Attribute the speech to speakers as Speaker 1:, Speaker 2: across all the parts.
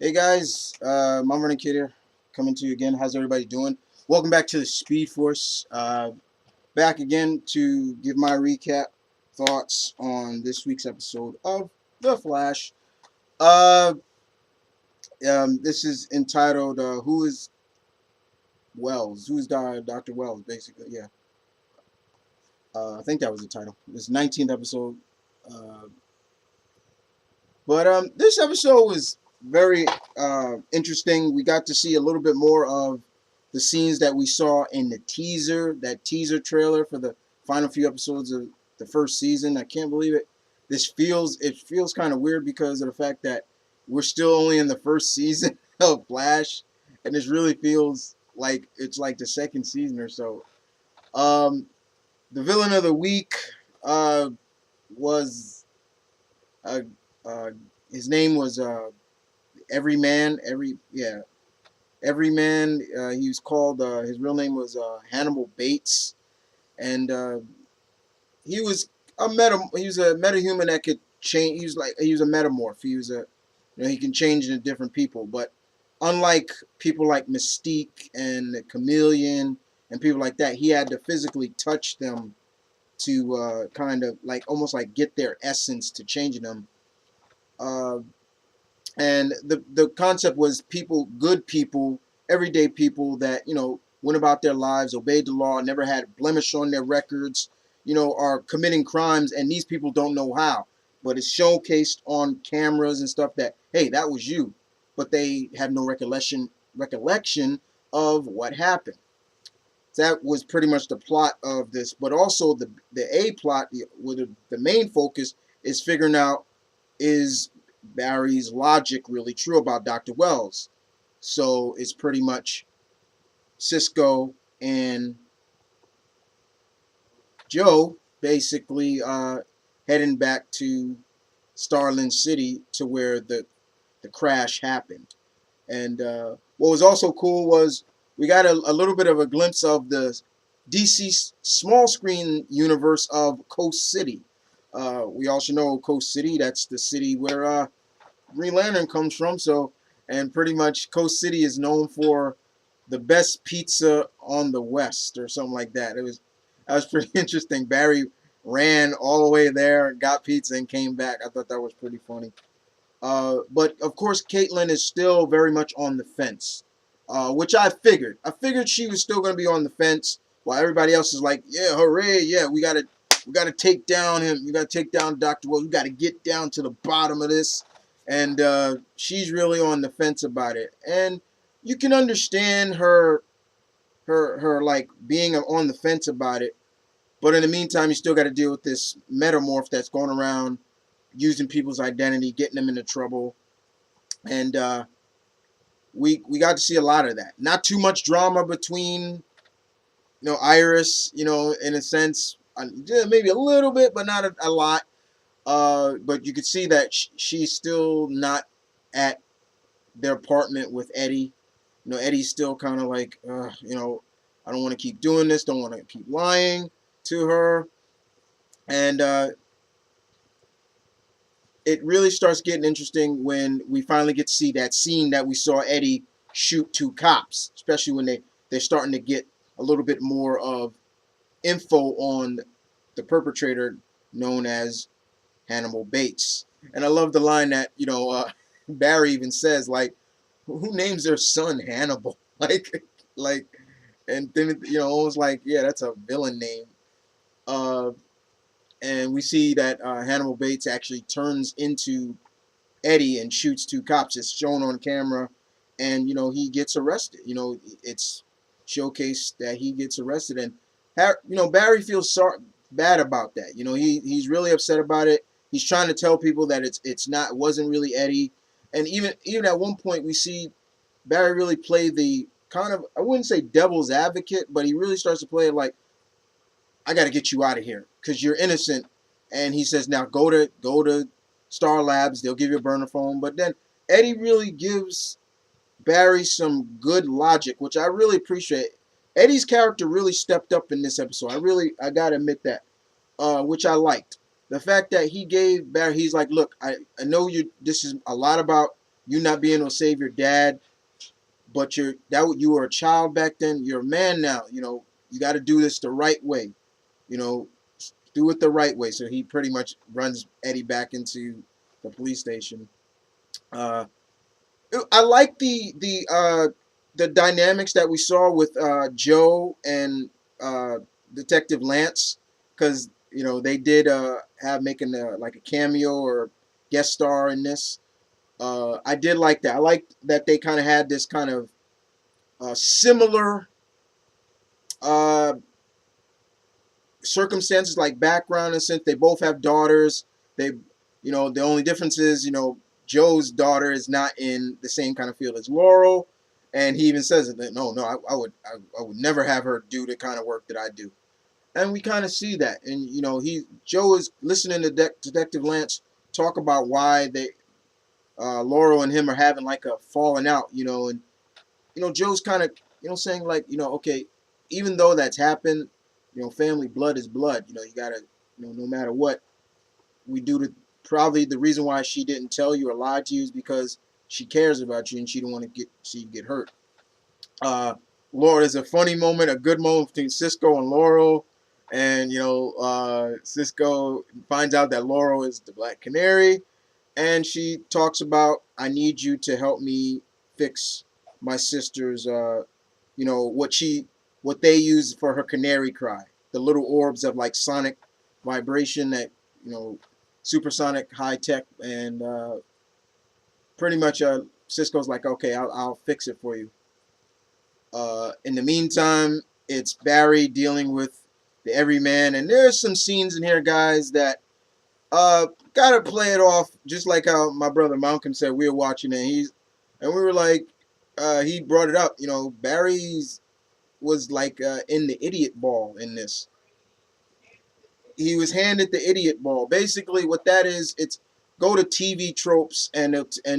Speaker 1: Hey guys, Mom Running Kid here, coming to you again. How's everybody doing? Welcome back to the Speed Force. Back again to give my recap thoughts on this week's episode of The Flash. Uh, this is entitled "Who is Wells? Who is Dr. Wells?" Basically, yeah. I think that was the title. This 19th episode. Uh, but this episode was very interesting. We got to see a little bit more of the scenes that we saw in the teaser, that teaser trailer for the final few episodes of the first season. I can't believe it. It feels kind of weird because of the fact that we're still only in the first season of Flash, and this really feels like it's like the second season or so. Um, the villain of the week was uh, uh, his name was Everyman. Everyman. He was called. His real name was Hannibal Bates, and he was a meta. He was a metahuman that could change. He was a metamorph. He can change into different people. But unlike people like Mystique and the Chameleon and people like that, he had to physically touch them to kind of like almost like get their essence to change them. Uh, and the concept was good people, everyday people that went about their lives, obeyed the law, never had a blemish on their records, are committing crimes, and these people don't know how, but it's showcased on cameras and stuff that, hey, that was you, but they have no recollection of what happened. That was pretty much the plot of this, but also the A plot, the main focus is figuring out, is Barry's logic really true about Dr. Wells? So it's pretty much Cisco and Joe basically heading back to Starling City to where the crash happened. And what was also cool was we got a little bit of a glimpse of the DC small screen universe of Coast City. We also know Coast City, that's the city where Green Lantern comes from. So, and pretty much Coast City is known for the best pizza on the West or something like that. That was pretty interesting. Barry ran all the way there, got pizza, and came back. I thought that was pretty funny. But of course, Caitlin is still very much on the fence, which I figured. I figured she was still going to be on the fence, while everybody else is like, "Yeah, hooray! Yeah, we gotta take down him. We gotta take down Dr. Wells. We gotta get down to the bottom of this." And she's really on the fence about it, and you can understand her like being on the fence about it. But in the meantime, you still got to deal with this metamorph that's going around using people's identity, getting them into trouble, and we got to see a lot of that. Not too much drama between Iris, in a sense, maybe a little bit, but not a lot. But you could see that she's still not at their apartment with Eddie. Eddie's still kind of like, I don't want to keep doing this, don't want to keep lying to her. And it really starts getting interesting when we finally get to see that scene that we saw Eddie shoot two cops, especially when they're starting to get a little bit more of info on the perpetrator known as Hannibal Bates. And I love the line that, Barry even says, like, who names their son Hannibal? like, and then, almost like, yeah, that's a villain name. Uh, and we see that Hannibal Bates actually turns into Eddie and shoots two cops. It's shown on camera, and he gets arrested. It's showcased that he gets arrested, and Barry feels bad about that. He's really upset about it. He's trying to tell people that it wasn't really Eddie, and even at one point we see Barry really play the kind of, I wouldn't say devil's advocate, but he really starts to play it like, I got to get you out of here because you're innocent. And he says, now go to Star Labs. They'll give you a burner phone. But then Eddie really gives Barry some good logic, which I really appreciate. Eddie's character really stepped up in this episode. I got to admit that, which I liked. the fact that he gave Barry, he's like, look, I know you. This is a lot about you not being able to save your dad, but you were a child back then. You're a man now. You got to do this the right way. You know, do it the right way. So he pretty much runs Eddie back into the police station. Uh, I like the dynamics that we saw with Joe and uh, Detective Lance, because they did have making like a cameo or guest star in this. I did like that. I liked that they kind of had this kind of similar uh, circumstances, like background, and since they both have daughters. The only difference is Joe's daughter is not in the same kind of field as Laurel, and he even says that no, I would never have her do the kind of work that I do. And we kind of see that, and Joe is listening to Detective Lance talk about why they Laurel and him are having like a falling out, and Joe's kind of, saying like, okay, even though that's happened, family blood is blood. You gotta, no matter what we do to, probably the reason why she didn't tell you or lie to you is because she cares about you and she don't want to see you get hurt. Uh, Laurel, there's a funny moment, a good moment between Cisco and Laurel, and Cisco finds out that Laurel is the Black Canary, and she talks about, I need you to help me fix my sister's what they use for her canary cry, the little orbs of like sonic vibration that you know supersonic high tech, and pretty much Cisco's like, okay, I'll fix it for you. In the meantime, it's Barry dealing with the everyman, and there's some scenes in here, guys, that gotta play it off just like how my brother Malcolm said. We were watching it, and we were like, he brought it up. Barry's was like in the idiot ball in this. He was handed the idiot ball. Basically, what that is, it's go to TV tropes and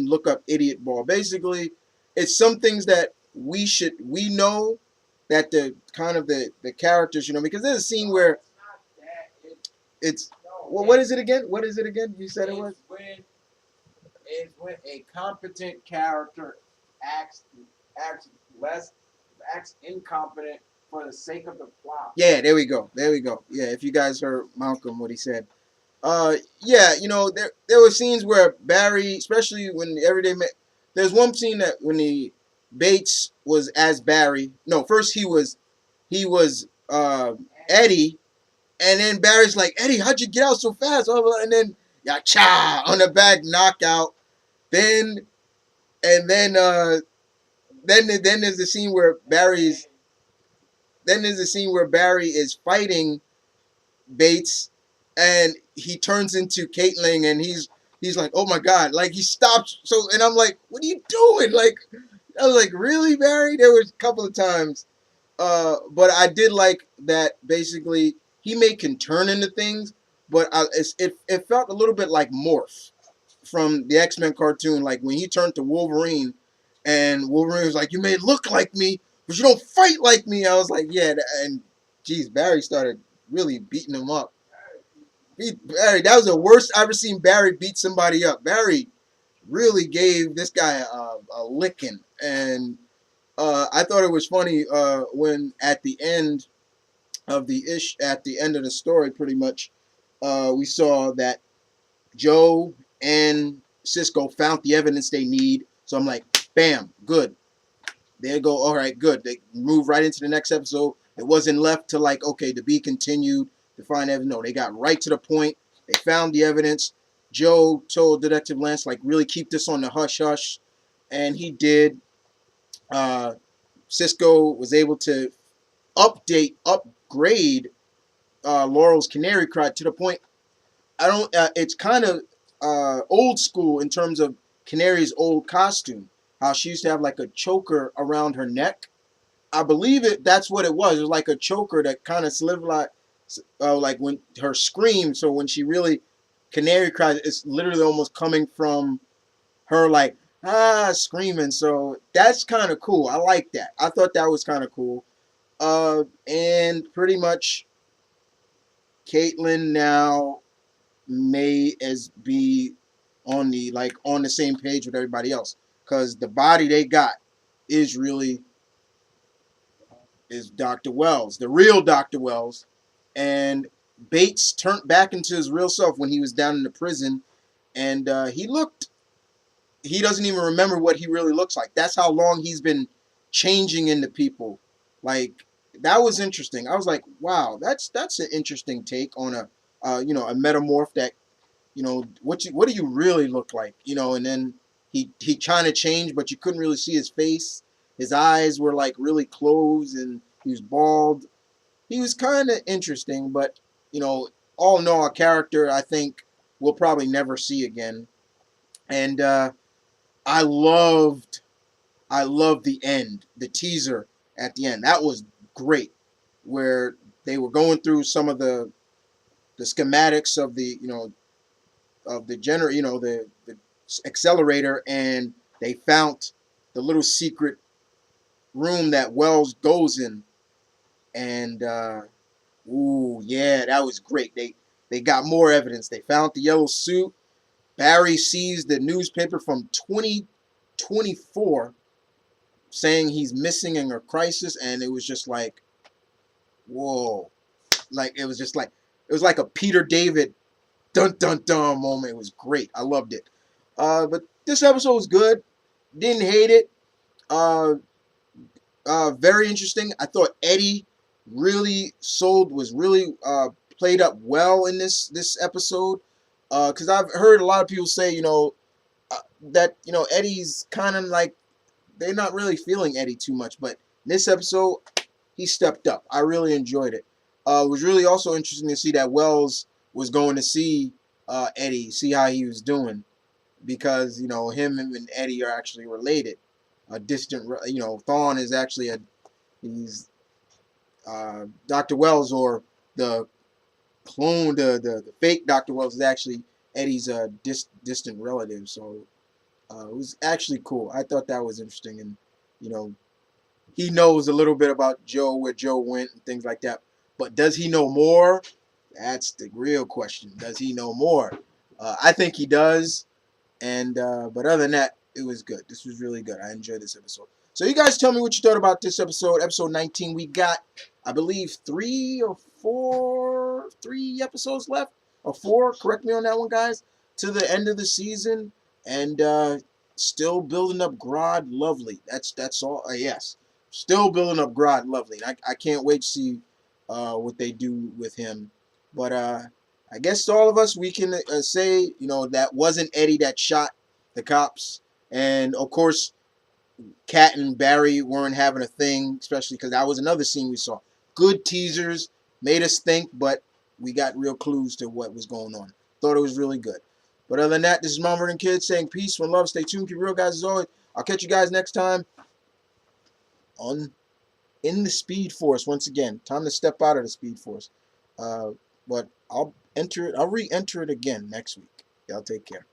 Speaker 1: look up idiot ball. Basically, it's some things that we know that the kind of the characters, because there's a scene where it's well, what is it again? What is it again? You said it was. When a competent character acts acts less acts incompetent for the sake of the plot. Yeah, there we go. There we go. Yeah, if you guys heard Malcolm what he said. Yeah, there were scenes where Barry, especially when there's one scene that when the Bates was as Barry. No, first he was Eddie, and then Barry's like, Eddie, how'd you get out so fast? And then yeah, cha on the back knockout. Then and then there's the scene where Barry is fighting Bates, and he turns into Caitlin, and he's like, oh my god, like he stops. So, and I'm like, what are you doing? Like, I was like, really, Barry? There was a couple of times, but I did like that. Basically, he can turn into things, but it felt a little bit like Morph from the X-Men cartoon, like when he turned to Wolverine, and Wolverine was like, you may look like me, but you don't fight like me. I was like, yeah, and geez, Barry started really beating him up. Barry, that was the worst I've ever seen Barry beat somebody up. Barry really gave this guy a licking, and I thought it was funny when at the end of the story, pretty much, we saw that Joe and Cisco found the evidence they need. So I'm like, bam, good. There you go. All right, good. They move right into the next episode. It wasn't left to like, okay, to be continued to find evidence. No, they got right to the point. They found the evidence. Joe told Detective Lance, like, really keep this on the hush hush. And he did. Uh, Cisco was able to upgrade Laurel's canary cry to the point I don't. It's kind of old school in terms of Canary's old costume. How she used to have like a choker around her neck. I believe That's what it was. It was like a choker that kind of solidified, like when her scream. So when she really Canary cries, it's literally almost coming from her like screaming. So that's kind of cool. I like that. I thought that was kind of cool. And pretty much Caitlin now may as be on the same page with everybody else, because the body they got is really is Dr. Wells, the real Dr. Wells, and Bates turned back into his real self when he was down in the prison, and he doesn't even remember what he really looks like. That's how long he's been changing into people. Like, that was interesting. I was like, wow, that's an interesting take on a metamorph that, what do you really look like, and then he trying to change, but you couldn't really see his face. His eyes were like really closed, and he was bald. He was kind of interesting, but all in all, a character I think we'll probably never see again. And I loved I loved the end, the teaser at the end. That was great, where they were going through some of the schematics of the accelerator, and they found the little secret room that Wells goes in, and ooh, yeah, that was great. They got more evidence. They found the yellow suit. Barry sees the newspaper from 2024 saying he's missing in a crisis, and it was just like, whoa. Like, it was like a Peter David dun dun dun moment. It was great. I loved it. But this episode was good. Didn't hate it. Uh, very interesting. I thought Eddie was really played up well in this episode. Because I've heard a lot of people say, that Eddie's kind of like, they're not really feeling Eddie too much, but this episode he stepped up. I really enjoyed it. It was really also interesting to see that Wells was going to see Eddie, see how he was doing, because him and Eddie are actually related. A distant, Thawne is actually he's Dr. Wells, or the clone, the fake Dr. Wells is actually Eddie's distant relative. So it was actually cool. I thought that was interesting, and you know he knows a little bit about Joe, where Joe went and things like that. But does he know more? That's the real question. Does he know more? I think he does. And but other than that, it was good. This was really good. I enjoyed this episode. So you guys tell me what you thought about this episode, episode 19. We got, I believe, three episodes left, or four. Correct me on that one, guys. To the end of the season, and still building up Grodd Lovely. That's all. Yes, still building up Grodd Lovely. I can't wait to see what they do with him. But I guess to all of us, we can say, that wasn't Eddie that shot the cops. And, of course, Kat and Barry weren't having a thing, especially because that was another scene we saw. Good teasers, made us think, but we got real clues to what was going on. Thought it was really good. But other than that, this is Mom and Kids saying peace, one love, stay tuned, keep real, guys, as always. I'll catch you guys next time on in the Speed Force once again. Time to step out of the Speed Force. But I'll re-enter it again next week. Y'all take care.